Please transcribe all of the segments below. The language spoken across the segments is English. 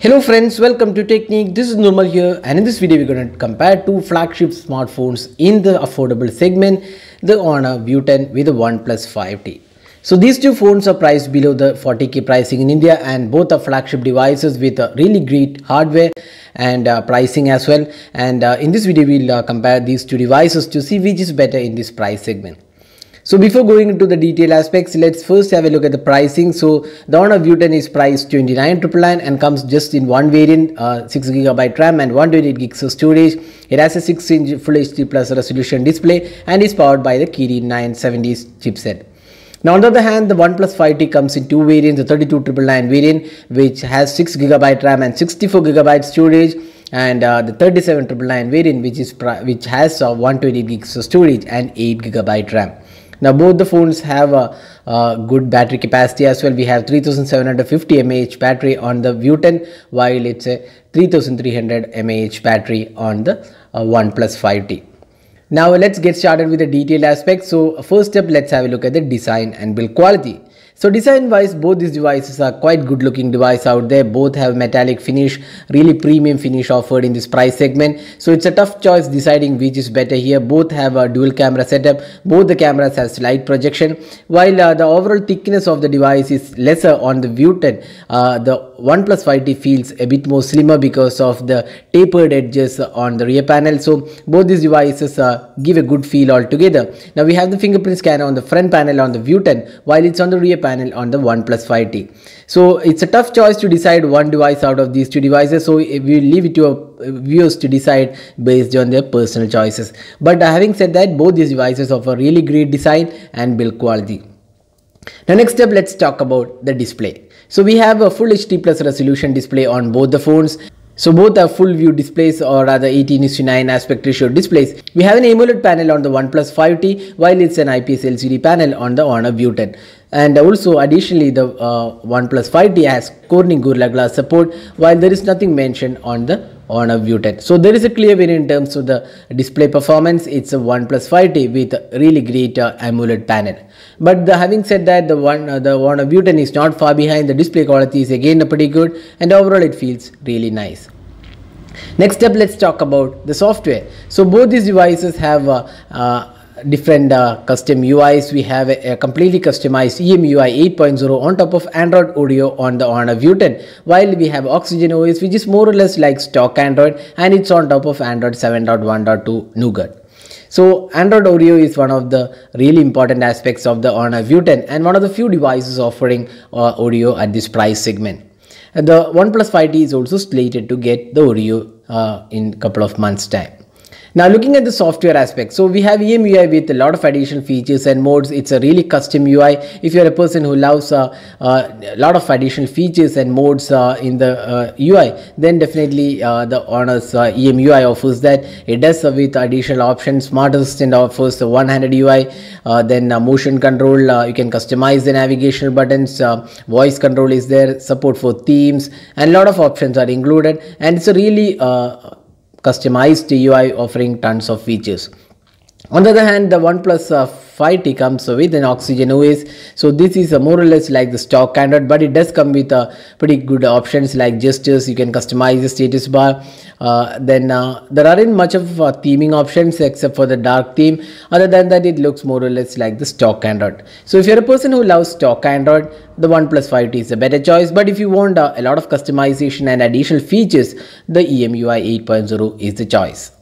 Hello friends, welcome to Technique. This is Normal here, and in this video we're going to compare two flagship smartphones in the affordable segment, the Honor View 10 with the OnePlus 5T. So these two phones are priced below the 40k pricing in India, and both are flagship devices with a really great hardware and pricing as well. And in this video we'll compare these two devices to see which is better in this price segment. So before going into the detail aspects, let's first have a look at the pricing. So the Honor View 10 is priced 29,999 and comes just in one variant, 6GB RAM and 128 gigs of storage. It has a 6-inch Full HD Plus resolution display and is powered by the Kirin 970 chipset. Now on the other hand, the OnePlus 5T comes in two variants, the 32,999 variant which has 6GB RAM and 64GB storage, and the 37,999 variant which has 128 gigs of storage and 8GB RAM. Now both the phones have a good battery capacity as well. We have 3750 mAh battery on the View 10 while it's a 3300 mAh battery on the OnePlus 5T. Now let's get started with the detailed aspects. So first step, let's have a look at the design and build quality. So design wise, both these devices are quite good looking device out there. Both have metallic finish, really premium finish offered in this price segment. So it's a tough choice deciding which is better here. Both have a dual camera setup. Both the cameras have slight projection. While the overall thickness of the device is lesser on the View 10, the OnePlus 5T feels a bit more slimmer because of the tapered edges on the rear panel. So both these devices give a good feel altogether. Now we have the fingerprint scanner on the front panel on the View 10 while it's on the rear panel on the OnePlus 5T. So it's a tough choice to decide one device out of these two devices. So we leave it to our viewers to decide based on their personal choices. But having said that, both these devices offer really great design and build quality. Now next up, let's talk about the display. So we have a Full HD Plus resolution display on both the phones. So both are full view displays, or rather 18:9 aspect ratio displays. We have an AMOLED panel on the OnePlus 5T while it's an IPS LCD panel on the Honor View 10. And also additionally, the OnePlus 5T has Corning Gorilla Glass support while there is nothing mentioned on the Honor View 10. So there is a clear win in terms of the display performance. It's a OnePlus 5T with a really great AMOLED panel. But having said that, the Honor View 10 is not far behind. The display quality is again pretty good, and overall it feels really nice. Next up, let's talk about the software. So both these devices have different custom UIs. We have a completely customized EMUI 8.0 on top of Android Oreo on the Honor View 10, while we have Oxygen OS which is more or less like stock Android, and it's on top of Android 7.1.2 Nougat. So Android Oreo is one of the really important aspects of the Honor View 10 and one of the few devices offering Oreo at this price segment. The OnePlus 5T is also slated to get the Oreo in a couple of months' time. Now looking at the software aspect, so we have EMUI with a lot of additional features and modes. It's a really custom UI. If you're a person who loves a lot of additional features and modes in the UI, then definitely the Honor's EMUI offers that. It does with additional options. Smart Assistant offers the one-handed UI, then motion control, you can customize the navigational buttons, voice control is there, support for themes, and a lot of options are included, and it's a really customized UI offering tons of features. On the other hand, the OnePlus 5T comes with an Oxygen OS. So this is more or less like the stock Android, but it does come with pretty good options like gestures. You can customize the status bar. Then there aren't much of theming options except for the dark theme. Other than that, it looks more or less like the stock Android. So if you're a person who loves stock Android, the OnePlus 5T is a better choice. But if you want a lot of customization and additional features, the EMUI 8.0 is the choice.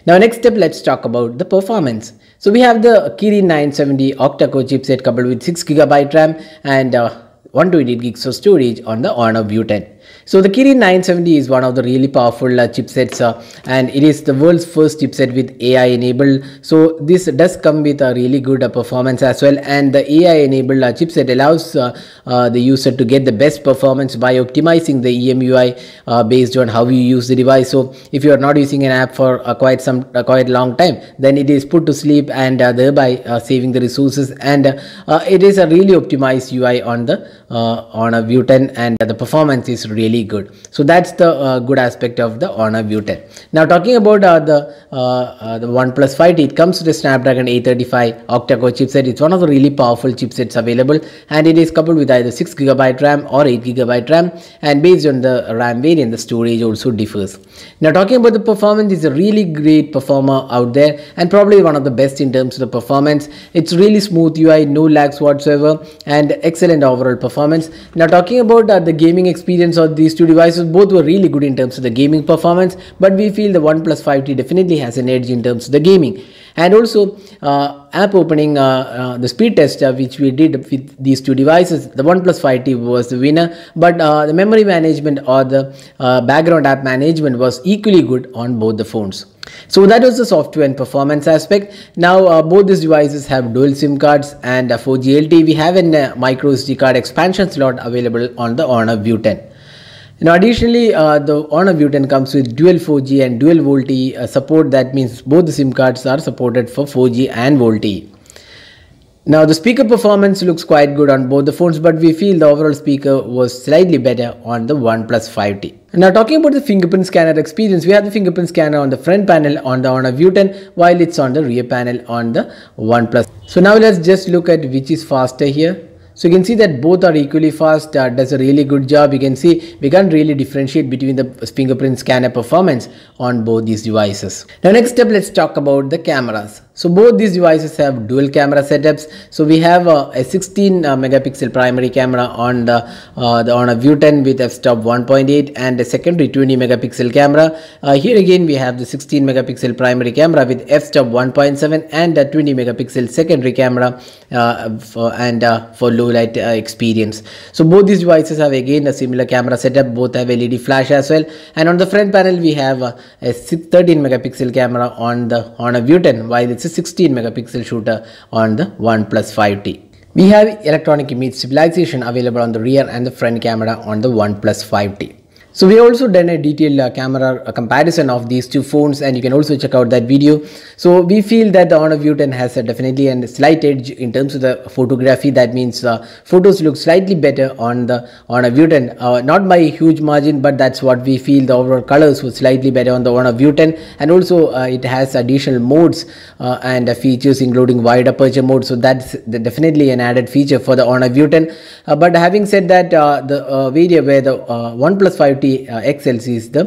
Now next step, let's talk about the performance. So we have the Kirin 970 octa-core chipset coupled with 6GB RAM and 128 gigs of storage on the Honor View 10. So the Kirin 970 is one of the really powerful chipsets and it is the world's first chipset with AI enabled. So this does come with a really good performance as well, and the AI enabled chipset allows the user to get the best performance by optimizing the EMUI based on how you use the device. So if you are not using an app for quite long time, then it is put to sleep and thereby saving the resources, and it is a really optimized UI on the Honor View 10, and the performance is really really good. So that's the good aspect of the Honor View 10. Now talking about the OnePlus 5T, it comes with the Snapdragon 835 octa-core chipset. It's one of the really powerful chipsets available, and it is coupled with either 6GB RAM or 8GB RAM, and based on the RAM variant, the storage also differs. Now talking about the performance, it's a really great performer out there, and probably one of the best in terms of the performance. It's really smooth UI, no lags whatsoever, and excellent overall performance. Now talking about the gaming experience of these two devices, both were really good in terms of the gaming performance, but we feel the OnePlus 5T definitely has an edge in terms of the gaming. And also app opening, the speed test which we did with these two devices, the OnePlus 5T was the winner, but the memory management or the background app management was equally good on both the phones. So that was the software and performance aspect. Now both these devices have dual SIM cards and 4G LTE. We have a micro SD card expansion slot available on the Honor View 10. Now additionally, the Honor View 10 comes with dual 4G and dual VoLTE support. That means both the SIM cards are supported for 4G and VoLTE. Now the speaker performance looks quite good on both the phones, but we feel the overall speaker was slightly better on the OnePlus 5T. Now talking about the fingerprint scanner experience, we have the fingerprint scanner on the front panel on the Honor View 10, while it's on the rear panel on the OnePlus. So now let's just look at which is faster here. So you can see that both are equally fast, does a really good job. You can see we can't really differentiate between the fingerprint scanner performance on both these devices. Now next up, let's talk about the cameras. So both these devices have dual camera setups. So we have a 16 megapixel primary camera on the Honor View 10 with f-stop 1.8 and a secondary 20 megapixel camera. Here again we have the 16 megapixel primary camera with f-stop 1.7 and a 20 megapixel secondary camera for low light experience. So both these devices have again a similar camera setup. Both have LED flash as well, and on the front panel we have a 13 megapixel camera on the Honor View 10, while it's a 16 megapixel shooter on the OnePlus 5T. We have electronic image stabilization available on the rear and the front camera on the OnePlus 5T. So we also done a detailed camera comparison of these two phones, and you can also check out that video. So we feel that the Honor View 10 has definitely a slight edge in terms of the photography. That means photos look slightly better on the Honor View 10, not by a huge margin, but that's what we feel. The overall colors were slightly better on the Honor View 10, and also it has additional modes and features including wide aperture mode. So that's definitely an added feature for the Honor View 10. But having said that, the video where the OnePlus 5T excels is the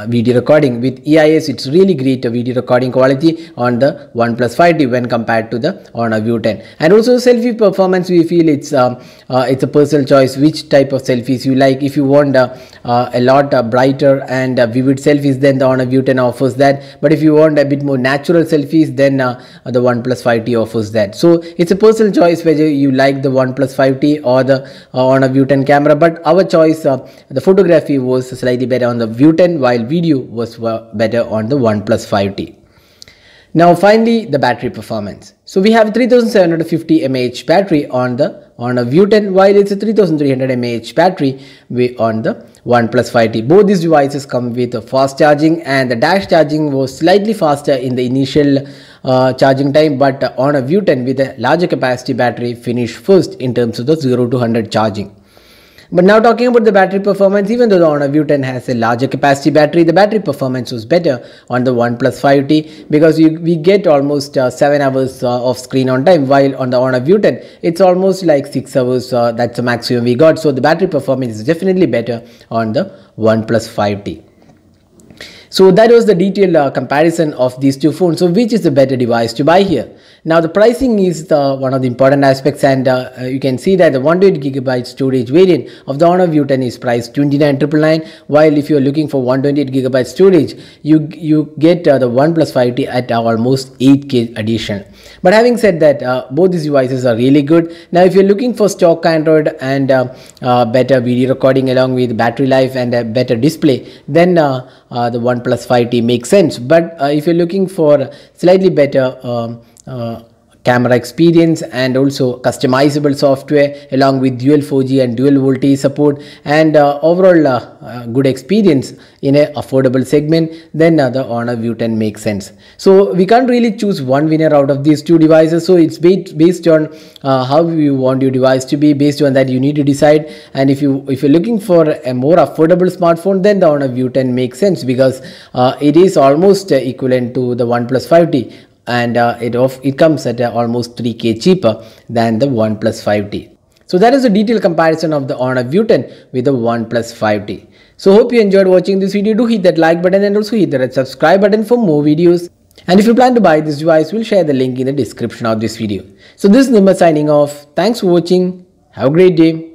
video recording. With EIS, it's really great video recording quality on the OnePlus 5T when compared to the Honor View 10. And also selfie performance, we feel it's a personal choice which type of selfies you like. If you want a lot brighter and vivid selfies, then the Honor View 10 offers that. But if you want a bit more natural selfies, then the OnePlus 5T offers that. So it's a personal choice whether you like the OnePlus 5T or the Honor View 10 camera. But our choice, the photography was slightly better on the View 10, while video was better on the OnePlus 5T. Now finally, the battery performance. So we have 3750 mAh battery on the Honor View 10, while it's a 3300 mAh battery on the OnePlus 5T. Both these devices come with a fast charging, and the dash charging was slightly faster in the initial charging time, but Honor View 10 with a larger capacity battery finished first in terms of the 0 to 100 charging. But now talking about the battery performance, even though the Honor View 10 has a larger capacity battery, the battery performance was better on the OnePlus 5T, because we get almost 7 hours of screen on time, while on the Honor View 10 it's almost like 6 hours. That's the maximum we got. So the battery performance is definitely better on the OnePlus 5T. So that was the detailed comparison of these two phones. So which is the better device to buy here? Now the pricing is one of the important aspects, and you can see that the 128GB storage variant of the Honor View 10 is priced 29,999, while if you are looking for 128GB storage, you get the OnePlus 5T at almost 8K addition. But having said that, both these devices are really good. Now if you're looking for stock Android and better video recording along with battery life and a better display, then the OnePlus 5T makes sense. But if you're looking for slightly better camera experience and also customizable software along with dual 4G and dual voltage support, and overall good experience in a affordable segment, then the Honor View 10 makes sense. So we can't really choose one winner out of these two devices, so it's based on how you want your device to be. Based on that you need to decide, and if you're looking for a more affordable smartphone, then the Honor View 10 makes sense, because it is almost equivalent to the OnePlus 5T, and it comes at almost 3k cheaper than the OnePlus 5T. So that is a detailed comparison of the Honor View 10 with the OnePlus 5T. So hope you enjoyed watching this video. Do hit that like button and also hit the red subscribe button for more videos. And if you plan to buy this device, we'll share the link in the description of this video. So this is Nirmal signing off. Thanks for watching. Have a great day.